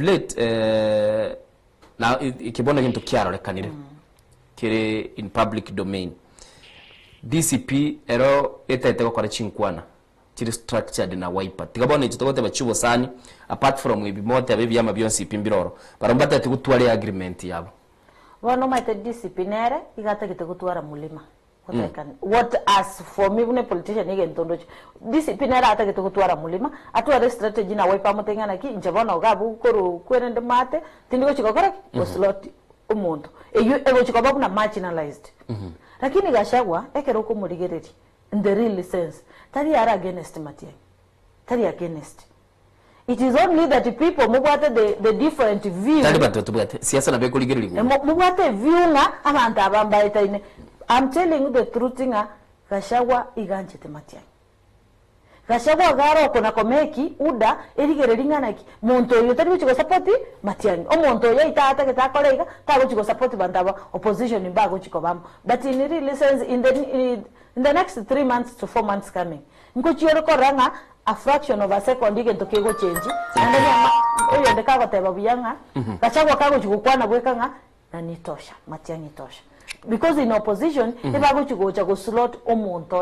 late na ikibona kintu kiaro lekanire kire in public domain DCP ero etete ko kora chinkwana kiri structured na wiper tigabona icyo togote bachubo sani apart from ibi mote abibi ama byonsi pimbiroro barombata ati gutwara agreement yabo bono maite disciplinary igata kite gutwara mulima what as for me une politician igen tondo disciplinary ata kite gutwara mulima atwara strategy na wiper motengana ki njabona ogabu koru kwerende mate tindiko chikokora ko slot umuntu ego chikoba kuna marginalized lakini Gachagua ekero ko murigereri in the real sense tari are against Matiangi tari against. It is only that the people mubate the different view tari bantu tubate siasa na beko ligereri mubate view na abantu abambaita ine. I'm telling you the truth nga Gachagua iganchete Matiangi. Gachagua garo kona komeki uda erigereri nganaki muntu yo tari bichiko support Matiangi o muntu yo itata keta kolega ta bichiko support bandaba opposition imbago chiko bam but in real sense in the next 3 months to 4 months coming nko chioro koranga a fraction of a second igento kego change and oyo ndeka goteba buyanga Gachagua kago chikukwana bwekanga na nitosha Matiangi tosha because in opposition ibago chiko cha go slot o muntu